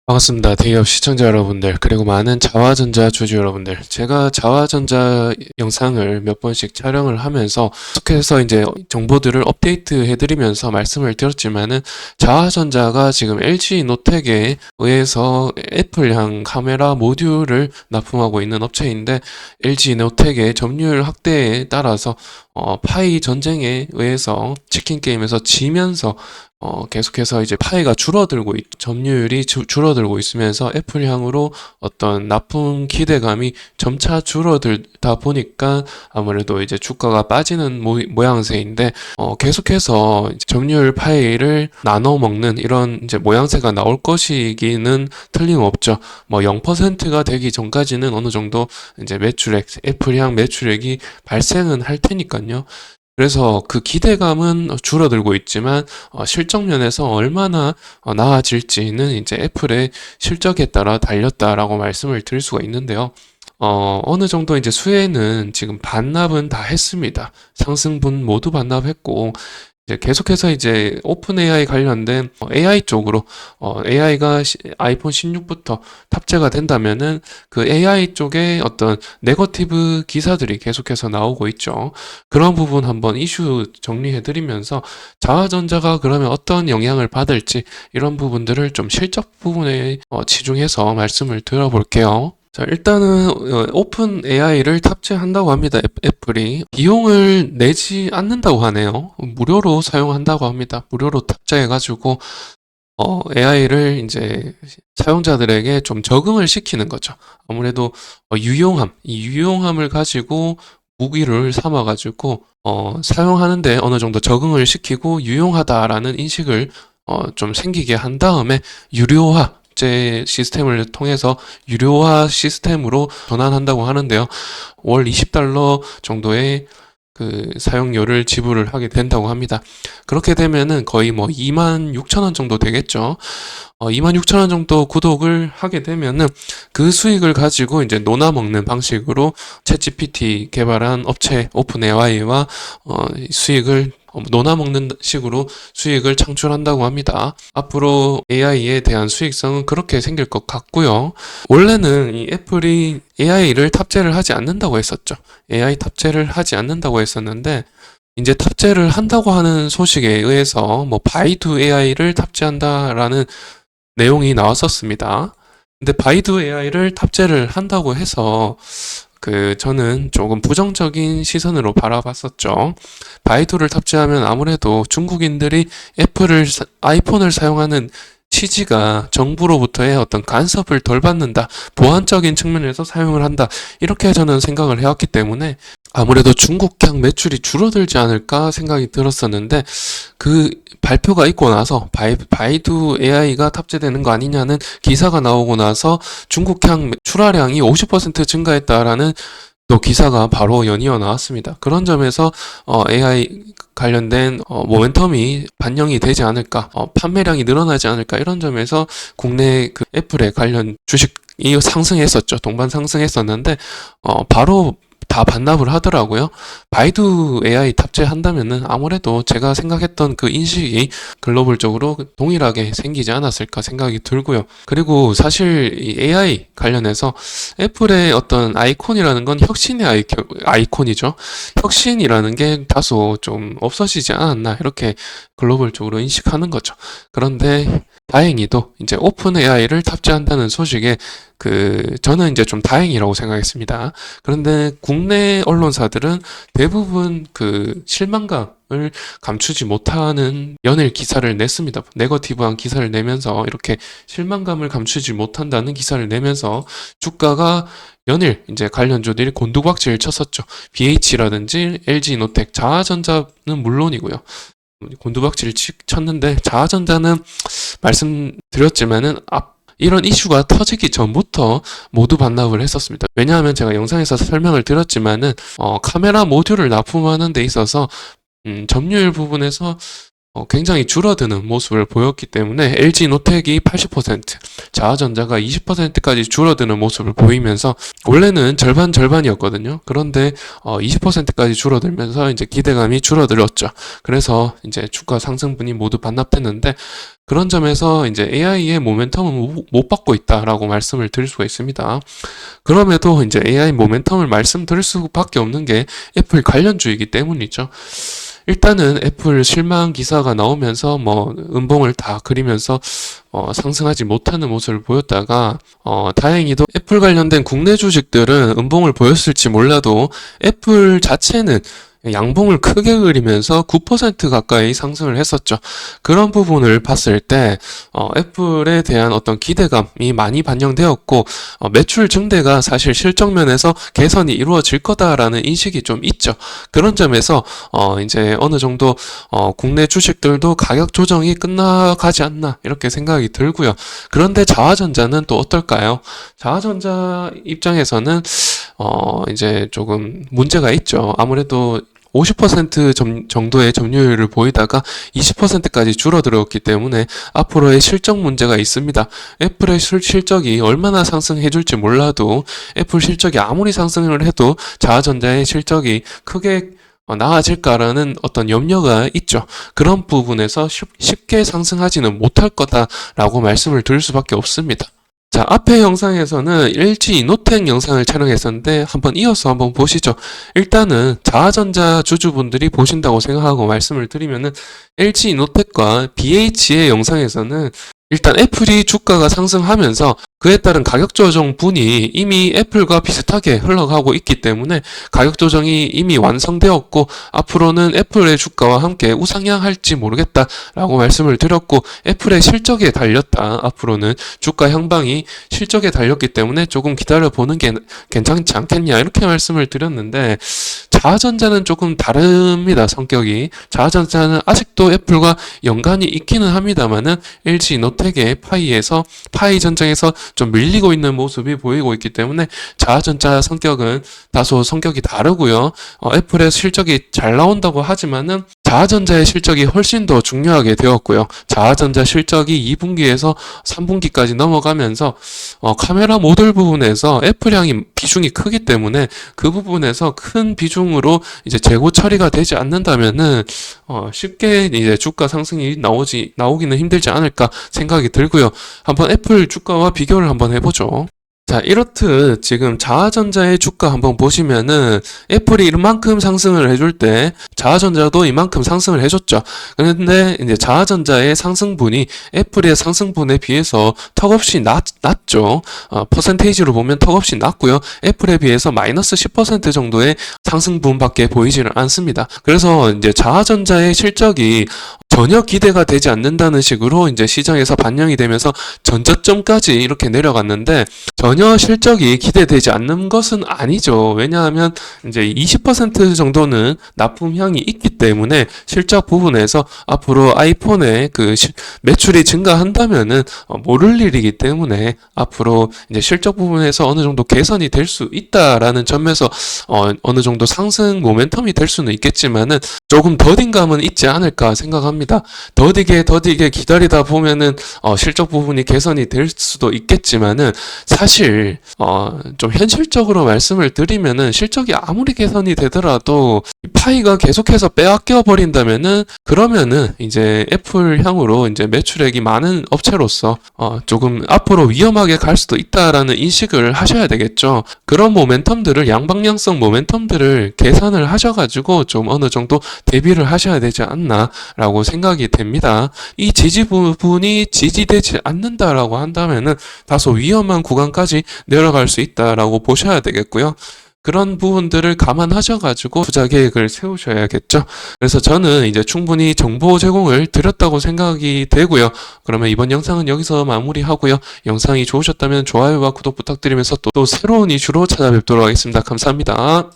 반갑습니다. 대기업 시청자 여러분들, 그리고 많은 자화전자 주주 여러분들. 제가 자화전자 영상을 몇 번씩 촬영을 하면서 계속해서 이제 정보들을 업데이트 해드리면서 말씀을 드렸지만은 자화전자가 지금 LG 노텍에 의해서 애플향 카메라 모듈을 납품하고 있는 업체인데 LG 노텍의 점유율 확대에 따라서 파이 전쟁에 의해서 치킨 게임에서 지면서 계속해서 이제 파이가 점유율이 줄어들고 있으면서 애플향으로 어떤 납품 기대감이 점차 줄어들다 보니까 아무래도 이제 주가가 빠지는 모양새인데, 계속해서 이제 점유율 파이를 나눠 먹는 이런 이제 모양새가 나올 것이기는 틀림없죠. 뭐 0%가 되기 전까지는 어느 정도 이제 애플향 매출액이 발생은 할 테니까요. 그래서 그 기대감은 줄어들고 있지만 실적 면에서 얼마나 나아질지는 이제 애플의 실적에 따라 달렸다라고 말씀을 드릴 수가 있는데요. 어느 정도 이제 수혜는 지금 반납은 다 했습니다. 상승분 모두 반납했고, 이제 계속해서 이제 오픈 AI 관련된 AI 쪽으로 AI가 아이폰 16부터 탑재가 된다면은 그 AI 쪽에 어떤 네거티브 기사들이 계속해서 나오고 있죠. 그런 부분 한번 이슈 정리해드리면서 자화전자가 그러면 어떤 영향을 받을지 이런 부분들을 좀 실적 부분에 치중해서 말씀을 드려볼게요. 자, 일단은 오픈 AI를 탑재한다고 합니다. 애플이 비용을 내지 않는다고 하네요. 무료로 사용한다고 합니다. 무료로 탑재해가지고 AI를 이제 사용자들에게 좀 적응을 시키는 거죠. 아무래도 이 유용함을 가지고 무기를 삼아가지고 사용하는데 어느 정도 적응을 시키고 유용하다라는 인식을 좀 생기게 한 다음에 유료화 시스템을 통해서 유료화 시스템으로 전환한다고 하는데요. 월 20달러 정도의 그 사용료를 지불을 하게 된다고 합니다. 그렇게 되면은 거의 뭐 26,000원 정도 되겠죠. 26,000원 정도 구독을 하게 되면은 그 수익을 가지고 이제 노나 먹는 방식으로 챗GPT 개발한 업체 오픈 AI와 수익을 노나 먹는 식으로 수익을 창출한다고 합니다. 앞으로 AI에 대한 수익성은 그렇게 생길 것 같고요. 원래는 이 애플이 AI를 탑재를 하지 않는다고 했었죠. AI 탑재를 하지 않는다고 했었는데 이제 탑재를 한다고 하는 소식에 의해서 뭐 바이두 AI를 탑재한다라는 내용이 나왔었습니다. 근데 바이두 AI를 탑재를 한다고 해서 저는 조금 부정적인 시선으로 바라봤었죠. 바이두를 탑재하면 아무래도 중국인들이 아이폰을 사용하는 취지가 정부로부터의 어떤 간섭을 덜 받는다, 보안적인 측면에서 사용을 한다, 이렇게 저는 생각을 해왔기 때문에 아무래도 중국향 매출이 줄어들지 않을까 생각이 들었었는데, 그 발표가 있고 나서 바이두 AI가 탑재되는 거 아니냐는 기사가 나오고 나서 중국향 출하량이 50% 증가했다라는 또 기사가 바로 연이어 나왔습니다. 그런 점에서 AI 관련된 모멘텀이 반영이 되지 않을까, 판매량이 늘어나지 않을까, 이런 점에서 국내 그 애플의 관련 주식이 상승했었죠. 동반 상승했었는데 바로 다 반납을 하더라고요. 바이두 AI 탑재한다면은 아무래도 제가 생각했던 그 인식이 글로벌적으로 동일하게 생기지 않았을까 생각이 들고요. 그리고 사실 이 AI 관련해서 애플의 어떤 아이콘이라는 건 혁신의 아이콘이죠. 혁신이라는 게 다소 좀 없어지지 않았나, 이렇게 글로벌적으로 인식하는 거죠. 그런데 다행히도 이제 오픈 AI를 탑재한다는 소식에 저는 이제 좀 다행이라고 생각했습니다. 그런데 국내 언론사들은 대부분 그 실망감을 감추지 못하는 연일 기사를 냈습니다. 네거티브한 기사를 내면서, 이렇게 실망감을 감추지 못한다는 기사를 내면서 주가가 연일 이제 관련주들이 곤두박질을 쳤었죠. BH라든지 LG 노텍, 자화전자는 물론이고요. 곤두박질을 쳤는데 자화전자는 말씀드렸지만은 이런 이슈가 터지기 전부터 모두 반납을 했었습니다. 왜냐하면 제가 영상에서 설명을 드렸지만은 카메라 모듈을 납품하는 데 있어서 점유율 부분에서 굉장히 줄어드는 모습을 보였기 때문에 LG 노텍이 80%, 자화전자가 20%까지 줄어드는 모습을 보이면서 원래는 절반이었거든요. 그런데 20%까지 줄어들면서 이제 기대감이 줄어들었죠. 그래서 이제 주가 상승분이 모두 반납됐는데 그런 점에서 이제 AI의 모멘텀은 못 받고 있다라고 말씀을 드릴 수가 있습니다. 그럼에도 이제 AI 모멘텀을 말씀드릴 수밖에 없는 게 애플 관련주이기 때문이죠. 일단은 애플 실망 기사가 나오면서 뭐 음봉을 다 그리면서 상승하지 못하는 모습을 보였다가 다행히도 애플 관련된 국내 주식들은 음봉을 보였을지 몰라도 애플 자체는 양봉을 크게 그리면서 9% 가까이 상승을 했었죠. 그런 부분을 봤을 때 애플에 대한 어떤 기대감이 많이 반영되었고 매출 증대가 사실 실적면에서 개선이 이루어질 거다라는 인식이 좀 있죠. 그런 점에서 이제 어느 정도 국내 주식들도 가격 조정이 끝나가지 않나 이렇게 생각이 들고요. 그런데 자화전자는 또 어떨까요? 자화전자 입장에서는 이제 조금 문제가 있죠. 아무래도 50% 정도의 점유율을 보이다가 20%까지 줄어들었기 때문에 앞으로의 실적 문제가 있습니다. 애플의 실적이 얼마나 상승해 줄지 몰라도 애플 실적이 아무리 상승을 해도 자화전자의 실적이 크게 나아질까라는 어떤 염려가 있죠. 그런 부분에서 쉽게 상승하지는 못할 거다라고 말씀을 드릴 수밖에 없습니다. 자, 앞의 영상에서는 LG 이노텍 영상을 촬영했었는데 한번 이어서 한번 보시죠. 일단은 자화전자 주주분들이 보신다고 생각하고 말씀을 드리면은 LG 이노텍과 BH의 영상에서는 일단 애플이 주가가 상승하면서 그에 따른 가격 조정분이 이미 애플과 비슷하게 흘러가고 있기 때문에 가격 조정이 이미 완성되었고 앞으로는 애플의 주가와 함께 우상향할지 모르겠다라고 말씀을 드렸고 애플의 실적에 달렸다. 앞으로는 주가 향방이 실적에 달렸기 때문에 조금 기다려보는 게 괜찮지 않겠냐 이렇게 말씀을 드렸는데 자화전자는 조금 다릅니다. 성격이. 자화전자는 아직도 애플과 연관이 있기는 합니다만은 LG 이노텍의 파이 전쟁에서 좀 밀리고 있는 모습이 보이고 있기 때문에 자화전자 성격은 다소 성격이 다르고요. 애플의 실적이 잘 나온다고 하지만은 자화전자의 실적이 훨씬 더 중요하게 되었고요. 자화전자 실적이 2분기에서 3분기까지 넘어가면서 카메라 모듈 부분에서 애플향이 비중이 크기 때문에 그 부분에서 큰 비중으로 이제 재고 처리가 되지 않는다면은 쉽게 이제 주가 상승이 나오기는 힘들지 않을까 생각이 들고요. 한번 애플 주가와 비교를 한번 해보죠. 자, 이렇듯 지금 자화전자의 주가 한번 보시면은 애플이 이만큼 상승을 해줄 때 자화전자도 이만큼 상승을 해줬죠. 그런데 이제 자화전자의 상승분이 애플의 상승분에 비해서 턱없이 낮죠. 퍼센테이지로 보면 턱없이 낮고요. 애플에 비해서 마이너스 10% 정도의 상승분밖에 보이지는 않습니다. 그래서 이제 자화전자의 실적이 전혀 기대가 되지 않는다는 식으로 이제 시장에서 반영이 되면서 전저점까지 이렇게 내려갔는데 전혀 실적이 기대되지 않는 것은 아니죠. 왜냐하면 이제 20% 정도는 납품량이 있기 때문에 실적 부분에서 앞으로 아이폰의 그 매출이 증가한다면은 모를 일이기 때문에 앞으로 이제 실적 부분에서 어느 정도 개선이 될 수 있다라는 점에서 어느 정도 상승 모멘텀이 될 수는 있겠지만은 조금 더딘감은 있지 않을까 생각합니다. 더디게 기다리다 보면은 실적 부분이 개선이 될 수도 있겠지만은 사실 좀 현실적으로 말씀을 드리면은 실적이 아무리 개선이 되더라도 파이가 계속해서 빼앗겨 버린다면은 그러면은 이제 애플 향으로 이제 매출액이 많은 업체로서 조금 앞으로 위험하게 갈 수도 있다라는 인식을 하셔야 되겠죠. 그런 모멘텀들을 양방향성 모멘텀들을 계산을 하셔가지고 좀 어느 정도 대비를 하셔야 되지 않나라고 생각이 됩니다. 이 지지 부분이 지지되지 않는다라고 한다면은 다소 위험한 구간까지 내려갈 수 있다라고 보셔야 되겠고요. 그런 부분들을 감안하셔가지고 투자 계획을 세우셔야겠죠. 그래서 저는 이제 충분히 정보 제공을 드렸다고 생각이 되고요. 그러면 이번 영상은 여기서 마무리하고요. 영상이 좋으셨다면 좋아요와 구독 부탁드리면서 또 새로운 이슈로 찾아뵙도록 하겠습니다. 감사합니다.